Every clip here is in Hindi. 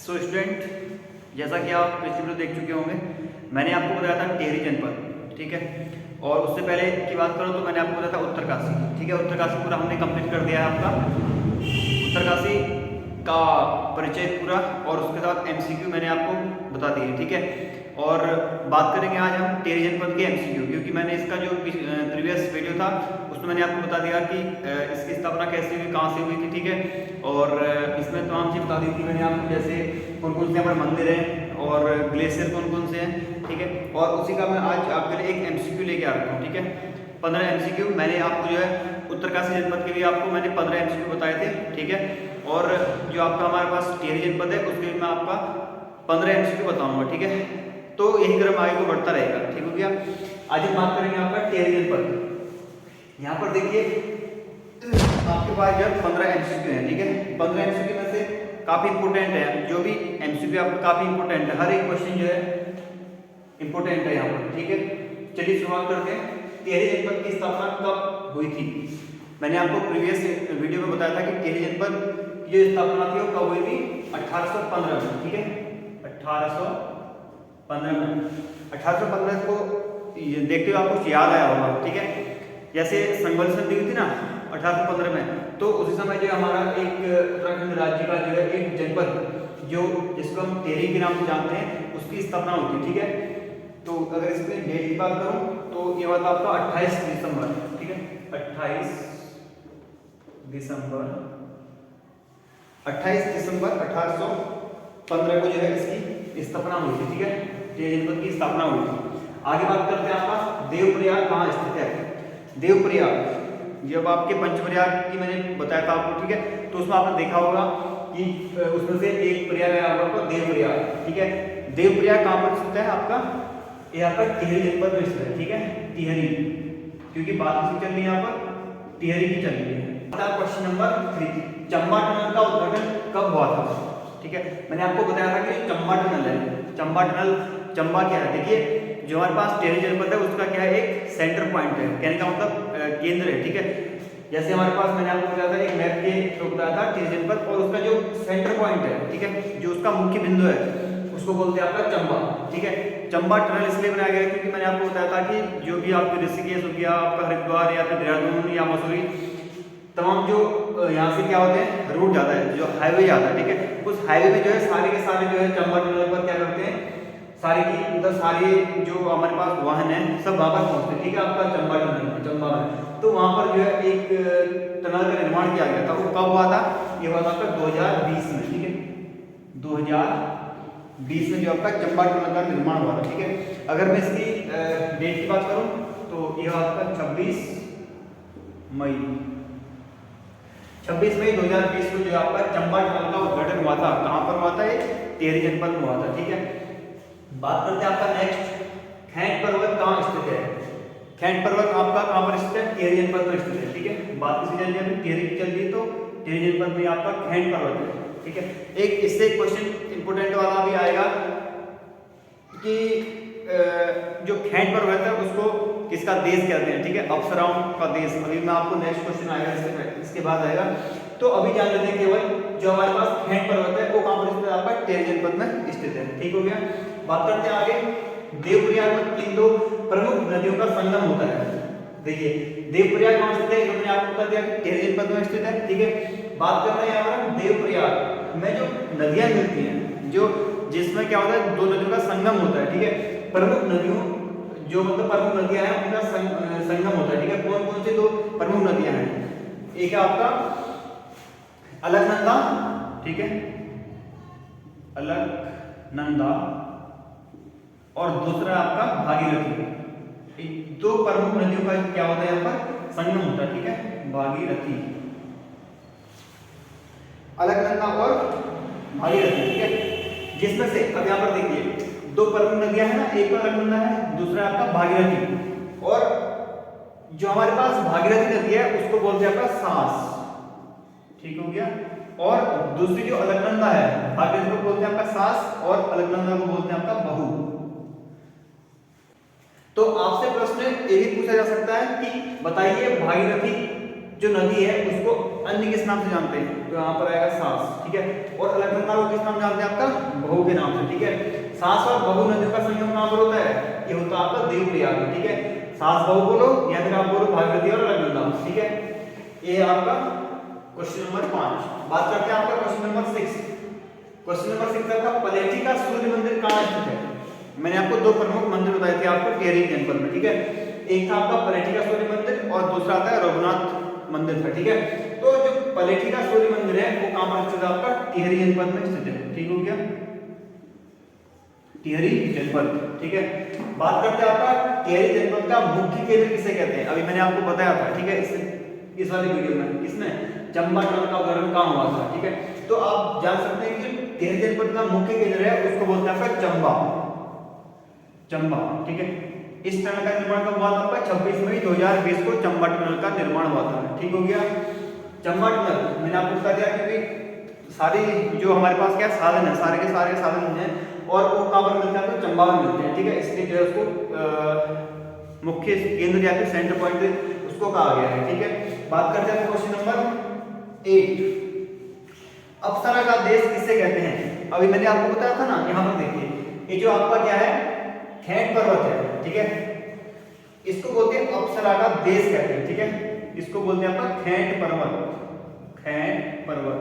सो स्टूडेंट, जैसा कि आप पिछले वीडियो देख चुके होंगे, मैंने आपको बताया था टिहरी जनपद, ठीक है। और उससे पहले की बात करूँ तो मैंने आपको बताया था उत्तरकाशी, ठीक है। उत्तरकाशी पूरा हमने कंप्लीट कर दिया है आपका उत्तरकाशी का परिचय पूरा, और उसके साथ एमसीक्यू मैंने आपको बता दिए, ठीक है। और बात करेंगे आज हम टिहरी जनपद के एमसीक्यू, क्योंकि मैंने इसका जो प्रीवियस वीडियो था उसमें मैंने आपको बता दिया कि इसकी स्थापना कैसे हुई, कहाँ से हुई थी, ठीक है। और इसमें तमाम चीज़ बता दी थी मैंने आपको, जैसे कौन कौन से यहाँ पर मंदिर हैं और ग्लेशियर कौन कौन से हैं, ठीक है। और उसी का मैं आज आपके लिए एक एमसीक्यू लेके आ रखा हूँ, ठीक है। 15 एमसीक्यू मैंने आपको जो है उत्तरकाशी जनपद के लिए आपको मैंने 15 एमसीक्यू बताए थे, ठीक है। और जो आपका हमारे पास टिहरी जनपद है उसके लिए मैं आपका 15 एमसीक्यू बताऊंगा, ठीक है। तो यही क्रम आगे को बढ़ता रहेगा, ठीक हो गया। आज हम बात करेंगे आपका टिहरी जनपद। यहाँ पर देखिए आपके पास जो 15 एमसीक्यू है, ठीक है। 15 एमसीक्यू में से काफी इंपोर्टेंट है, जो भी एमसीक्यू आपको काफी इंपोर्टेंट है, हर एक क्वेश्चन जो है इंपोर्टेंट है यहाँ पर, ठीक है। चलिए शुरुआत करते हैं। टिहरी जनपद की स्थापना कब हुई थी? मैंने आपको प्रीवियस वीडियो में बताया था कि टिहरी जनपद की जो स्थापना थी वो कब हुई थी? 1815 में, ठीक है। 1815 में, 1815 को देखते हुए आपको याद आया होगा, ठीक है। जैसे संघर्ष संधि हुई थी ना 1815 में, तो उसी समय जो हमारा एक उत्तराखंड राज्य का जो है एक जनपद जो जिसको हम टिहरी के नाम से जानते हैं उसकी स्थापना हुई थी, ठीक है। तो अगर इसमें डेट की बात करूं तो ये बात आपका 28 दिसंबर, ठीक है। 28 दिसंबर 1815 को जो है इसकी स्थापना हुई थी, ठीक है। टिहरी जनपद की स्थापना हुई थी। आगे बात करते हैं आपका देवप्रयाग कहाँ स्थित है। देवप्रयाग जब आपके पंचप्रयाग की मैंने बताया था आपको, ठीक है। तो उसमें आपने देखा होगा कि उसमें से एक प्रयाग है आपका देवप्रयाग, ठीक है। देवप्रयाग कहाँ पर स्थित है आपका? ये आपका टिहरी जनपद में स्थित है, ठीक है। टिहरी, क्योंकि बात किसकी चल रही है यहाँ पर? टिहरी की चल रही है। क्वेश्चन नंबर 3, चंबा टनल का उद्घाटन कब हुआ था? ठीक है, मैंने आपको बताया था कि चंबा टनल है। चंबा टनल, चंबा क्या है? देखिए जो हमारे पास टिहरी जनपद है उसका क्या है? एक सेंटर पॉइंट है, कहने का मतलब केंद्र है, ठीक है। जैसे हमारे पास मैंने आपको बताया था एक मैप के थ्रू बताया था टिहरी जनपद, और उसका जो सेंटर पॉइंट है, ठीक है, जो उसका मुख्य बिंदु है उसको बोलते हैं आपका चंबा, ठीक है। चंबा टनल इसलिए बनाया गया क्योंकि मैंने आपको बताया था कि जो भी आपके ऋषिकेश हो गया, आपका हरिद्वार या फिर देहरादून या मसूरी, तमाम जो यहाँ से क्या होते हैं रूट जाता है, जो हाईवे जाता है, ठीक है। उस हाईवे में जो है सारे के सारे जो है चंबा टनल पर क्या करते हैं, सारे की मतलब सारे जो हमारे पास वाहन है सब वहां पर पहुंचते हैं, ठीक है। आपका चंबा टनल चंबा में, तो वहां पर जो है एक टनल का निर्माण किया गया था। वो कब हुआ था? ये हुआ था आपका 2020 में, ठीक है। 2020 में जो आपका चंबा टनल का निर्माण हुआ था, ठीक है। अगर मैं इसकी डेट की बात करूं तो ये आपका 26 मई 2020 को जो आपका चंबा टनल का उद्घाटन हुआ था। कहां पर हुआ था? ये टिहरी जनपद में हुआ था, ठीक है। बात करते हैं आपका नेक्स्ट, खैंट पर्वत कहाँ स्थित है? खैंट पर्वत आपका कहाँ पर स्थित है? टिहरी जनपद में स्थित है, ठीक है। बात किसी चल रही है, टिहरी की चल रही है, तो टिहरी जनपद में आपका खैंट पर्वत है, ठीक है। एक इससे क्वेश्चन इंपोर्टेंट वाला भी आएगा कि जो खैंट पर्वत है उसको किसका देश कहते हैं, ठीक है। अप्सराओं का देश। अभी मैं आपको नेक्स्ट क्वेश्चन आएगा इसके बाद आएगा, तो अभी जान लेते हैं केवल जो हमारे पास खैंट पर्वत है वो कहाँ पर स्थित है? आपका टिहरी जनपद में स्थित है, ठीक हो गया। बात करते हैं आगे, देवप्रयाग में किन दो प्रमुख नदियों का संगम होता है? देखिए देवप्रयाग कहाँ स्थित है? तो मैंने आपको बता दिया कि टिहरी जनपद में स्थित है, ठीक है। बात करते हैं यहाँ पर देवप्रयाग में जो नदियां मिलती हैं, जो जिसमें क्या होता है दो नदियों का संगम होता है, ठीक है। प्रमुख नदियों जो मतलब प्रमुख नदियां हैं उनका संगम होता है, ठीक है। कौन कौन सी दो प्रमुख नदियां हैं? एक है आपका अलकनंदा, ठीक है, अलकनंदा, और दूसरा आपका भागीरथी। दो प्रमुख नदियों का क्या होता है यहाँ पर? संगम होता है, ठीक है। भागीरथी, अलकनंदा और भागीरथी, ठीक है। जिसमें से अब यहाँ पर देखिए दो प्रमुख नदियां हैं ना, एक तो अलकनंदा है, दूसरा आपका भागीरथी। और जो हमारे पास भागीरथी नदी है उसको बोलते हैं आपका सास, ठीक हो गया। और दूसरी जो अलकनंदा है, भागीरथी को बोलते हैं आपका सास और अलकनंदा को बोलते हैं आपका बहू। तो आपसे प्रश्न ये भी पूछा जा सकता है कि बताइए भागीरथी जो नदी है उसको अन्य किस नाम से जानते हैं, तो यहाँ पर आएगा सास, ठीक है। और अलकनंदा को किस नाम जानते हैं आपका, बहू के नाम से, ठीक है। सास और बहू नदियों का संगम कहाँ पर होता है, ये होता है आपका देवप्रयाग में, ठीक है। सास बहू बोलो या फिर आप बोलो भागीरथी और अलकनंदा, ठीक है। ये आपका क्वेश्चन नंबर 5। बात करते हैं आपका क्वेश्चन नंबर 6। क्वेश्चन नंबर 6 आपका पलेठी का सूर्य मंदिर कहाँ स्थित है। मैंने आपको दो प्रमुख मंदिर बताए थे आपको टिहरी जनपद में, ठीक है। एक था आपका पलेठी का सूर्य मंदिर और दूसरा आता है रघुनाथ मंदिर था, ठीक है। तो जो पलेठी का सूर्य मंदिर है वो कहाँ पर स्थित है, आपका टिहरी जनपद में स्थित है, ठीक हो गया, टिहरी जनपद, ठीक है। बात करते हैं आपका टिहरी जनपद का मुख्य केंद्र किसे कहते हैं। अभी मैंने आपको बताया था, ठीक है, इस वाली वीडियो में, किसमें, चंबा टनल का उद्घाटन कहाँ हुआ था, ठीक है। तो आप जान सकते हैं कि टिहरी जनपद का मुख्य केंद्र है उसको बोलते हैं आपका चंबा, चंबा, ठीक है। इस टनल का निर्माण कब हुआ था आपका 26 मई 2020 को चंबा टनल का निर्माण हुआ था, ठीक हो गया। चंबा टनल मैंने आपको बता दिया क्योंकि सारी जो हमारे पास क्या साधन है, सारे के सारे साधन हैं और वो कहाँ पर मिलते हैं, तो चंबा में मिलते हैं, ठीक है। इसलिए जो है उसको मुख्य केंद्र या फिर सेंटर पॉइंट उसको कहा गया है, ठीक है। बात करते हैं क्वेश्चन नंबर 8। अप्सरा का देश किसे कहते हैं। अभी मैंने आपको बताया था ना, यहाँ पर देखिए ये जो आपका क्या है खैट पर्वत है, ठीक है, इसको बोलते हैं अप्सरा का देश कहते हैं, ठीक है। इसको बोलते हैं आपका खैट पर्वत, खैट पर्वत।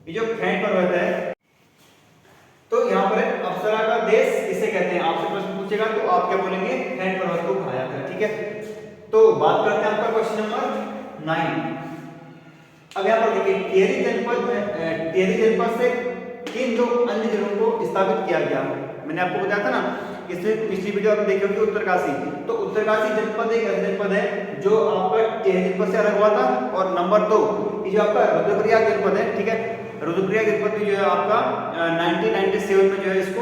ये जो खैट पर्वत है तो यहाँ पर अप्सरा का देश किसे कहते हैं, आपसे प्रश्न पूछेगा तो आप क्या बोलेंगे, खैट पर्वत को कहा जाता है, ठीक है। तो बात करते हैं आपका क्वेश्चन नंबर 9। अब यहाँ पर देखिए टिहरी जनपद से किन दो अन्य जिलों को स्थापित किया गया। मैंने आपको बताया था ना इसमें पिछली वीडियो आपने देखी होगी उत्तरकाशी, तो उत्तरकाशी जनपद एक ऐसा जनपद है जो आपका टिहरी जनपद से अलग हुआ था। और नंबर 2 ये जो आपका रुद्रप्रयाग जनपद है, ठीक है, रुद्रप्रयाग जनपद जो है आपका 1997 में जो है इसको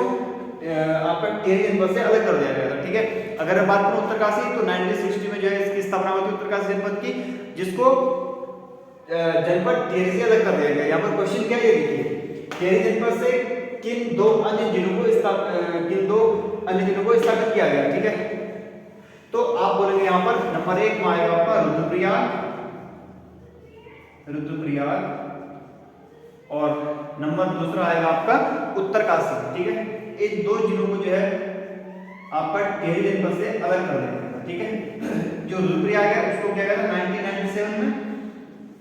आपका टिहरी जनपद से अलग कर दिया गया था, ठीक है। अगर मैं बात करूं उत्तरकाशी तो 1960 में जो है इसकी स्थापना हुई थी उत्तरकाशी जनपद की, जिसको जनपद टिहरी से अलग कर दिया गया। यहाँ पर क्वेश्चन क्या है, देखिए टिहरी जनपद से किन दो अन्य जिलों को स्थापित किया गया, ठीक है। तो आप बोलेंगे यहाँ पर नंबर 1 में आएगा आपका रुद्रप्रयाग और नंबर दूसरा आएगा आपका उत्तरकाशी, ठीक है। इन दो जिलों को जो है आपका टिहरी जनपद से अलग कर देंगे, ठीक है। जो रुद्रप्रयाग है उसको क्या गया था 1997 में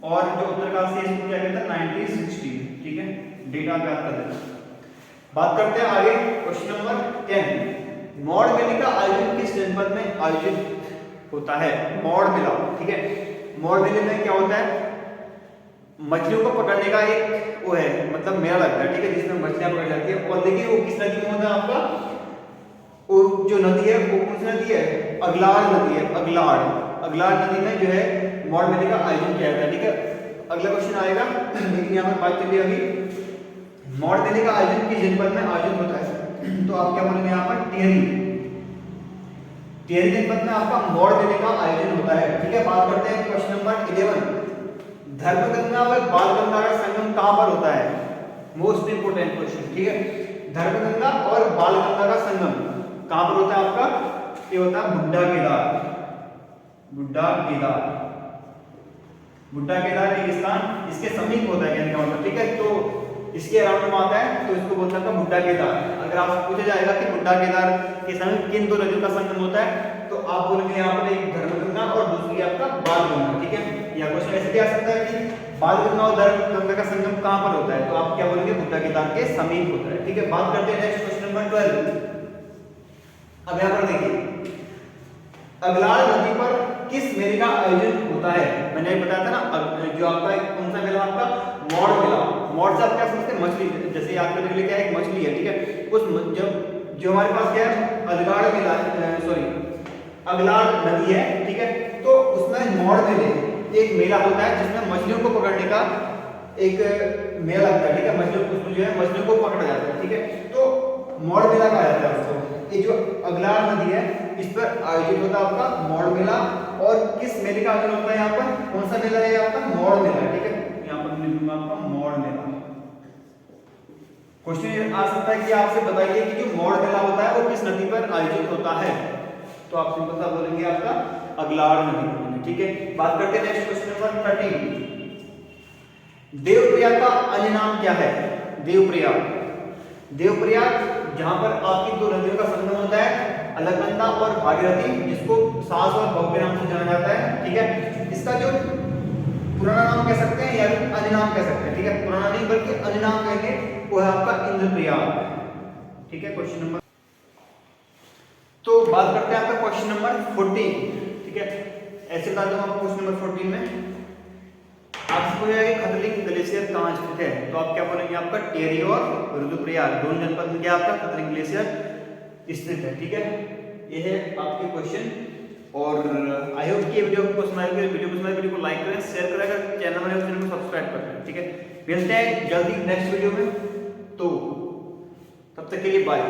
और जो उत्तरकाशी है इसको क्या गया था 1960 में, ठीक है। डेटा आप याद कर लेना। बात करते हैं आगे क्वेश्चन नंबर 10। मौड़ मेले का आयोजन किस जनपद में आयोजित होता है, मौड़ मेला, ठीक है। मौड़ मेले में क्या होता है, मछलियों को पकड़ने का एक वो है मतलब मेला लगता है, ठीक है, जिसमें मछलियां पकड़ी जाती है। और देखिए वो किस नदी में होता है आपका, वो जो नदी है वो कौन सी नदी है, अगलाड़ नदी है, अगलाड़ नदी में जो है मौड़ मेले का आयोजन किया जाता है, ठीक है। अगला क्वेश्चन आएगा, लेकिन यहाँ पर बात चलिए अभी मौड़ मेले का आयोजन किस जनपद में आयोजित होता है, तो आप क्या बोलेंगे यहाँ पर टिहरी जनपद में आपका मौड़ मेले का आयोजन होता है, ठीक है। बात करते हैं क्वेश्चन नंबर 11। धर्मगंगा और बालगंगा का संगम कहाँ पर होता है, मोस्ट इंपोर्टेंट क्वेश्चन, ठीक है। धर्मगंगा और बालगंगा का संगम कहाँ पर होता है आपका, ये होता है बुड्ढा केदार रेगिस्तान इसके समीप होता है कहने का मतलब, ठीक है। तो इसके अराउंड में आता है तो इसको बोलता है बुड्ढा केदार। अगर आपसे पूछा जाएगा कि बुड्ढा केदार के समीप किन दो नदियों का संगम होता है, तो आप बोलेंगे यहाँ पर एक धर्मगंगा और दूसरी आपका बालगंगा, ठीक है। या क्वेश्चन ऐसे भी आ सकता है कि बालगंगा और धर्मगंगा का संगम कहाँ पर होता है, तो आप क्या बोलेंगे बुड्ढा केदार के समीप होता है, ठीक है। बात करते हैं नेक्स्ट क्वेश्चन नंबर 12। अब यहाँ पर देखिए अगलाड़ नदी पर किस मेले का आयोजन होता है। मैंने बताया था ना जो आपका कौन सा मेला, आपका मौड़ मेला। मौड़ से आप क्या समझते हैं, मछली, जैसे याद करने के लिए क्या है, एक मछली है, ठीक है। उस जब जो हमारे पास क्या है अगलाड़ नदी है, ठीक है, तो उसमें मौड़ मेले एक मेला होता है जिसमें मछलियों को पकड़ने का एक मेला लगता है, ठीक है। मछलियों जो है मछलियों को पकड़ा जाता है, ठीक है। तो मौड़ मेला कहा जाता है उसको। ये जो अगलाड़ नदी है इस पर आयोजित होता है आपका मौड़ मेला। और किस मेले का आयोजन होता है यहाँ पर, कौन सा मेला है आपका, मौड़ मेला, ठीक है। यहाँ पर लिखूंगा आपका मौड़ मेला। क्वेश्चन आ सकता है कि आपसे बताइए कि जो मौड़ मेला होता है वो किस नदी पर आयोजित होता है, तो आप सिंपल सा बोलेंगे आपका अगलार नदी। ठीक है, बात करते हैं नेक्स्ट क्वेश्चन नंबर 13। देवप्रयाग का अन्य नाम क्या है? देवप्रयाग, देवप्रयाग जहां पर आपकी दो नदियों का संगम होता है, अलकनंदा और भागीरथी, जिसको सास और भव्य नाम से जाना जाता है। ठीक है, इसका जो पुराना नाम कह सकते हैं या अन्य नाम कह सकते हैं। ठीक है, पुराना नहीं बल्कि अन्य नाम कहेंगे, वो है आपका इंद्रप्रयाग। ठीक है, क्वेश्चन नंबर, तो बात करते हैं आपका क्वेश्चन नंबर 14। ठीक है, ऐसे बता दूं आपको क्वेश्चन नंबर 14 में आपसे पूछा है खतलिंग ग्लेशियर कहाँ स्थित है, तो आप क्या बोलेंगे? आपका टेहरी और रुद्रप्रयाग दोनों जनपद में क्या आपका खतलिंग ग्लेशियर स्थित है। ठीक है, ये है आपके क्वेश्चन। और आई होप कि वीडियो को पसंद आएगी, वीडियो को लाइक करें, शेयर करें, अगर चैनल बने चैनल को सब्सक्राइब करें। ठीक है, मिलते हैं जल्दी नेक्स्ट वीडियो में, तो तब तक के लिए बाय।